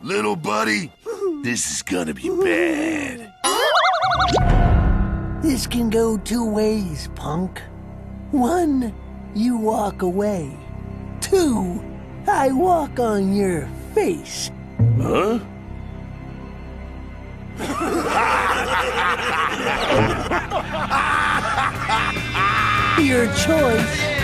Little buddy, this is gonna be bad. This can go two ways, punk. One, you walk away. Two, I walk on your face. Huh? Your choice.